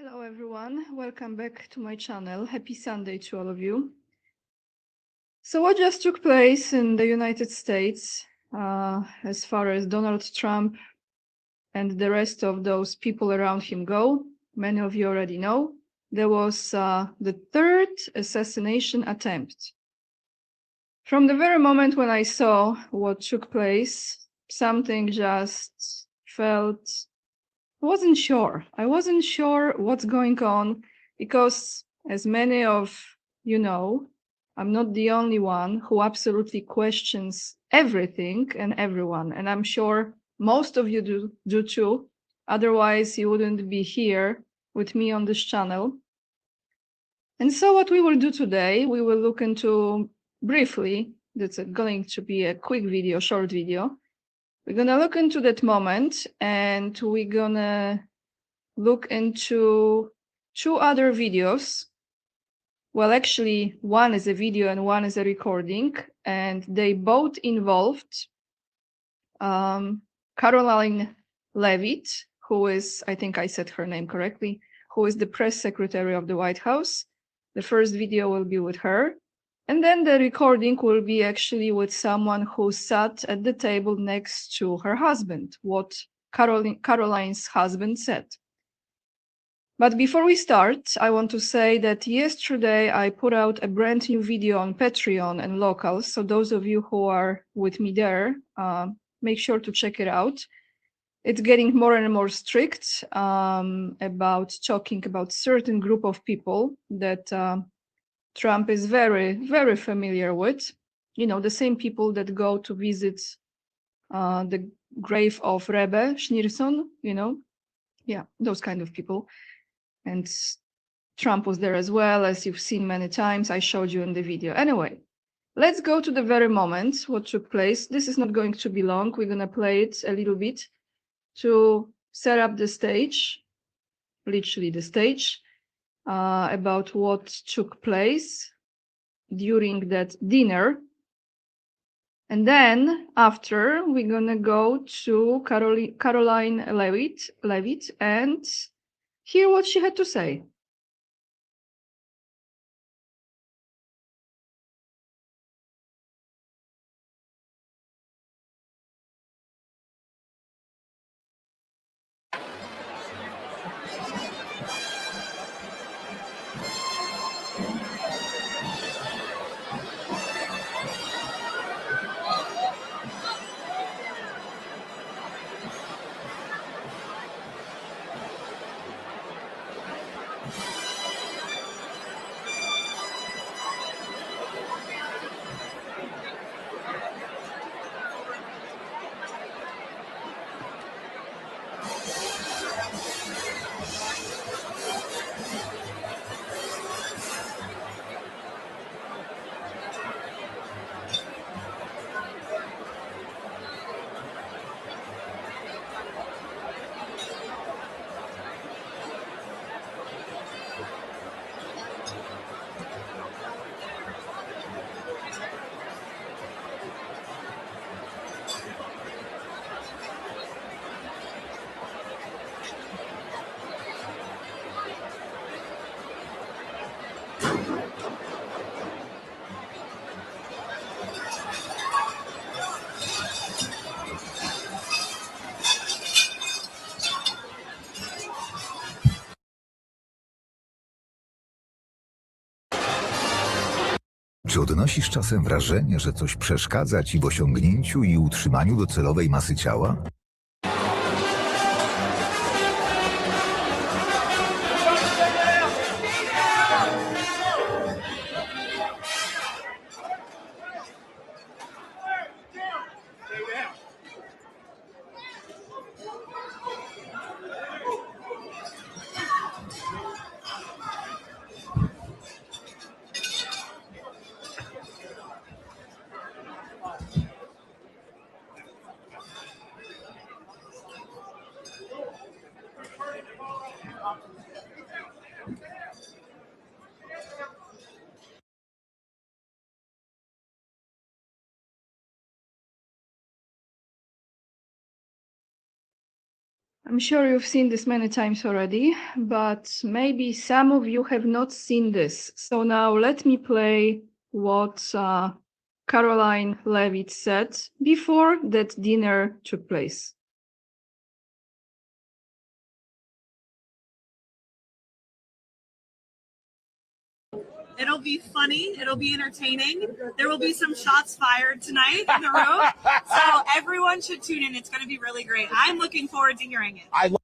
Hello everyone, welcome back to my channel. Happy Sunday to all of you. So what just took place in the United States as far as Donald Trump and the rest of those people around him go, many of you already know, there was the third assassination attempt. From the very moment when I saw what took place, something just felt I wasn't sure what's going on because, as many of you know, I'm not the only one who absolutely questions everything and everyone. And I'm sure most of you do too. Otherwise, you wouldn't be here with me on this channel. And so what we will do today, we will look into briefly, that's going to be a quick video, short video. We're going to look into that moment and we're going to look into two other videos. Well, actually, one is a video and one is a recording, and they both involved Karoline Levitt, who is, I think I said her name correctly, who is the press secretary of the White House. The first video will be with her. And then the recording will be actually with someone who sat at the table next to her husband, what Karoline's husband said. But before we start, I want to say that yesterday I put out a brand new video on Patreon and Locals. So those of you who are with me there, make sure to check it out. It's getting more and more strict about talking about certain group of people that Trump is very, very familiar with. You know, the same people that go to visit the grave of Rebbe Schneerson, you know. Yeah, those kind of people. And Trump was there as well, as you've seen many times. I showed you in the video. Anyway, let's go to the very moment what took place. This is not going to be long. We're going to play it a little bit to set up the stage, literally the stage, about what took place during that dinner. And then after, we're going to go to Karoline Levitt and hear what she had to say. Czy odnosisz czasem wrażenie, że coś przeszkadza ci w osiągnięciu i utrzymaniu docelowej masy ciała? I'm sure you've seen this many times already, but maybe some of you have not seen this. So now let me play what Karoline Levitt said before that dinner took place. It'll be funny. It'll be entertaining. There will be some shots fired tonight in the room. So everyone should tune in. It's going to be really great. I'm looking forward to hearing it.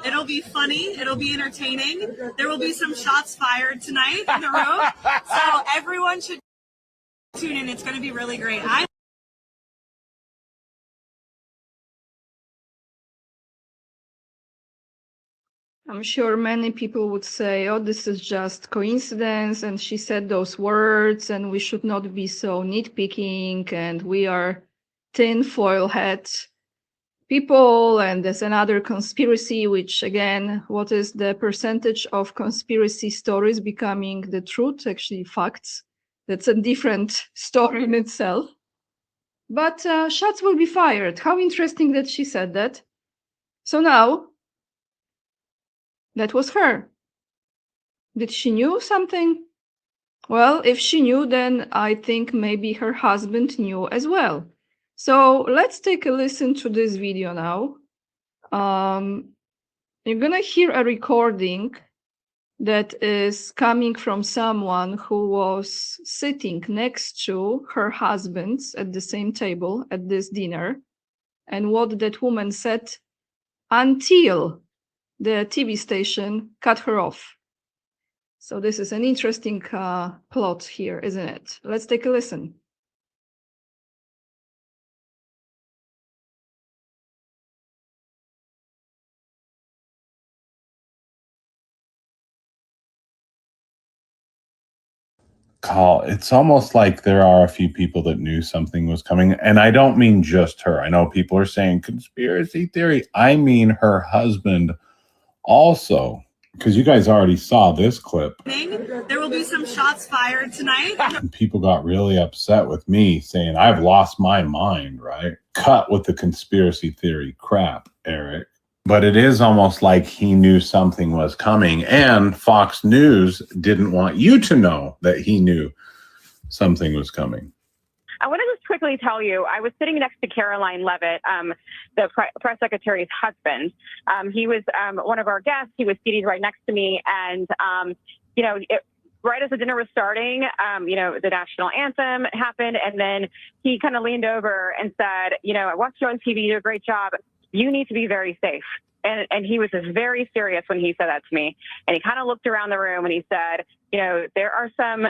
It'll be funny. It'll be entertaining. There will be some shots fired tonight in the room. So everyone should tune in. It's going to be really great. I'm sure many people would say, oh, this is just coincidence, and she said those words, and we should not be so nitpicking, and we are tinfoil hat people, and there's another conspiracy, which again, what is the percentage of conspiracy stories becoming the truth, actually facts? That's a different story in itself. But shots will be fired. How interesting that she said that. So now, that was her. Did she knew something? Well, if she knew, then I think maybe her husband knew as well. So let's take a listen to this video now. You're gonna hear a recording that is coming from someone who was sitting next to her husband at the same table at this dinner, and what that woman said until the TV station cut her off. So this is an interesting plot here, isn't it? Let's take a listen. Call. It's almost like there are a few people that knew something was coming. And I don't mean just her. I know people are saying conspiracy theory. I mean her husband also, because you guys already saw this clip. There will be some shots fired tonight. And people got really upset with me saying I've lost my mind, right? Cut with the conspiracy theory crap, Eric. But it is almost like he knew something was coming, and Fox News didn't want you to know that he knew something was coming. I want to just quickly tell you, I was sitting next to Karoline Levitt, the press secretary's husband. He was one of our guests. He was seated right next to me, and right as the dinner was starting, the national anthem happened, and then he kind of leaned over and said, I watched you on TV, you do a great job. You need to be very safe. And he was just very serious when he said that to me. And he kind of looked around the room and he said, there are some.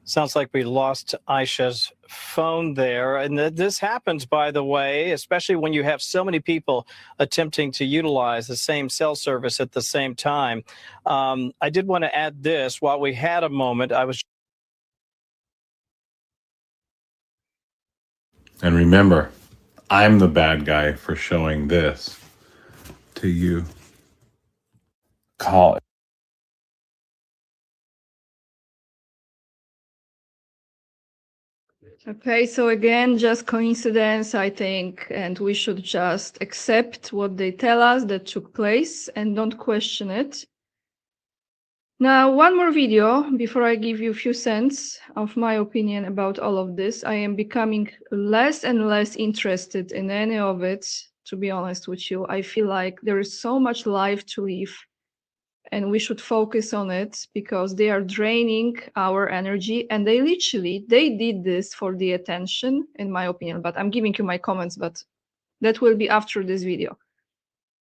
Sounds like we lost Aisha's phone there. And this happens, by the way, especially when you have so many people attempting to utilize the same cell service at the same time. I did want to add this. While we had a moment, I was. And remember, I'm the bad guy for showing this to you. Call. Okay, so again, just coincidence, I think, and we should just accept what they tell us that took place and don't question it. Now, one more video before I give you a few cents of my opinion about all of this. I am becoming less and less interested in any of it, to be honest with you. I feel like there is so much life to live, and we should focus on it because they are draining our energy, and they did this for the attention, in my opinion. But I'm giving you my comments, but that will be after this video.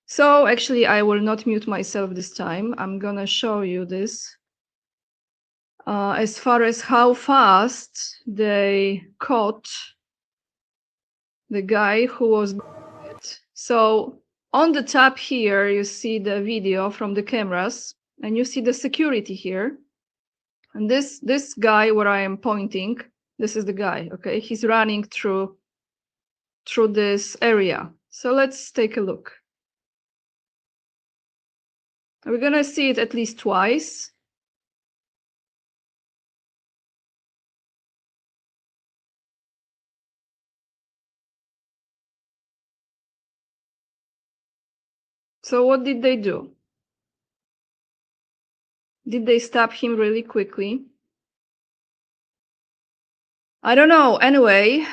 So actually, I will not mute myself this time. I'm gonna show you this. As far as how fast they caught the guy who was. So on the top here, you see the video from the cameras, and you see the security here. And this guy where I am pointing, this is the guy, okay? He's running through this area. So let's take a look. We're gonna see it at least twice. So what did they do? Did they stab him really quickly? I don't know. Anyway,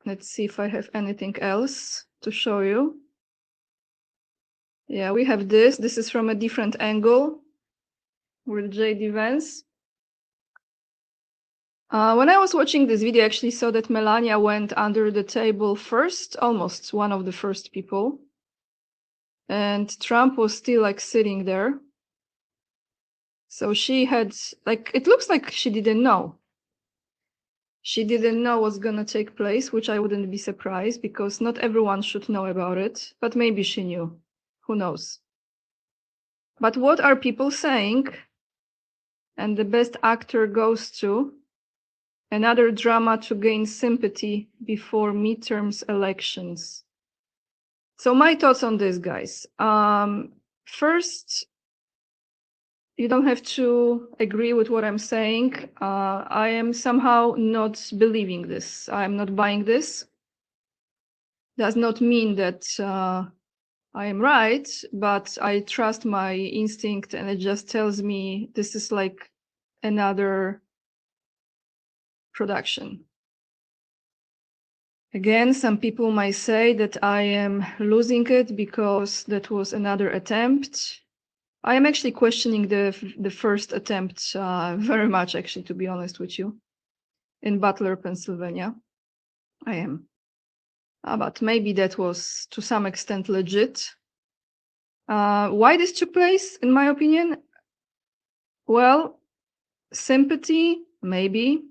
let's see if I have anything else to show you. Yeah, we have this. This is from a different angle with J.D. Vance. When I was watching this video, I actually saw that Melania went under the table first, almost one of the first people. And Trump was still like sitting there. So she had, like, it looks like she didn't know. She didn't know what's gonna take place, which I wouldn't be surprised because not everyone should know about it, but maybe she knew. Who knows? But what are people saying? And the best actor goes to another drama to gain sympathy before midterms elections. So my thoughts on this, guys. First, you don't have to agree with what I'm saying. I am somehow not believing this. I'm not buying this. Does not mean that I am right, but I trust my instinct and it just tells me this is like another production. Again, some people might say that I am losing it because that was another attempt. I am actually questioning the first attempt very much, actually, to be honest with you, in Butler, Pennsylvania. I am. But maybe that was to some extent legit. Why this took place, in my opinion? Well, sympathy, maybe.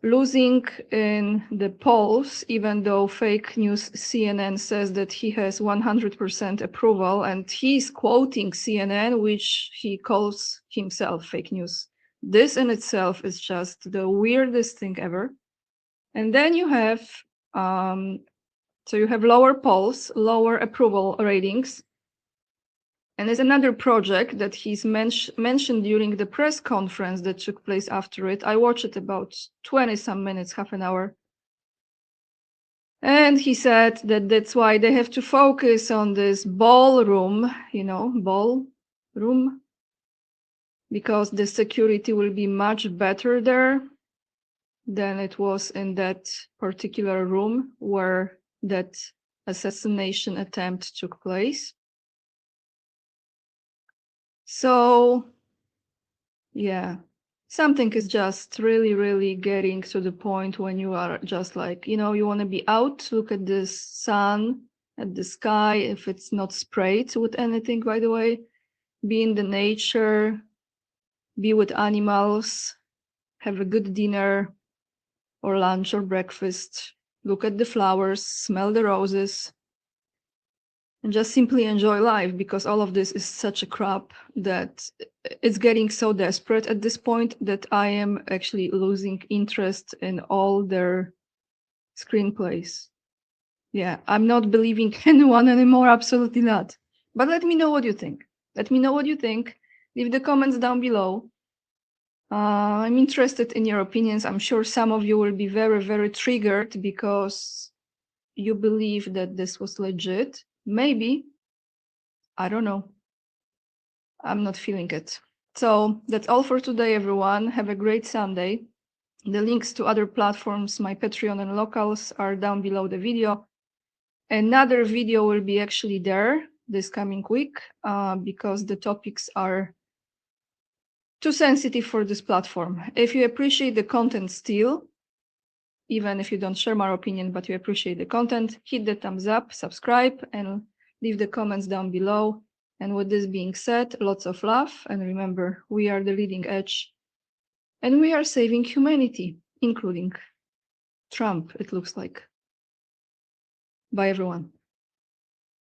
Losing in the polls, even though fake news CNN says that he has 100% approval, and he's quoting CNN, which he calls himself fake news. This in itself is just the weirdest thing ever. And then you have, so you have lower polls, lower approval ratings. And there's another project that he's mentioned during the press conference that took place after it. I watched it about 20-some minutes, half an hour. And he said that that's why they have to focus on this ballroom, ballroom, because the security will be much better there than it was in that particular room where that assassination attempt took place. So, yeah, something is just really, really getting to the point when you are just like, you want to be out, look at the sun, at the sky, if it's not sprayed with anything, by the way, be in the nature, be with animals, have a good dinner or lunch or breakfast, look at the flowers, smell the roses, and just simply enjoy life, because all of this is such a crap that it's getting so desperate at this point that I am actually losing interest in all their screenplays. Yeah, I'm not believing anyone anymore, absolutely not. But let me know what you think. Let me know what you think. Leave the comments down below. I'm interested in your opinions. I'm sure some of you will be very, very triggered because you believe that this was legit. Maybe. I don't know. I'm not feeling it. So that's all for today, everyone. Have a great Sunday. The links to other platforms, my Patreon and locals, are down below the video. Another video will be actually there this coming week because the topics are too sensitive for this platform. If you appreciate the content still, even if you don't share my opinion, but you appreciate the content, hit the thumbs up, subscribe, and leave the comments down below. And with this being said, lots of love. And remember, we are the leading edge and we are saving humanity, including Trump, it looks like. Bye, everyone.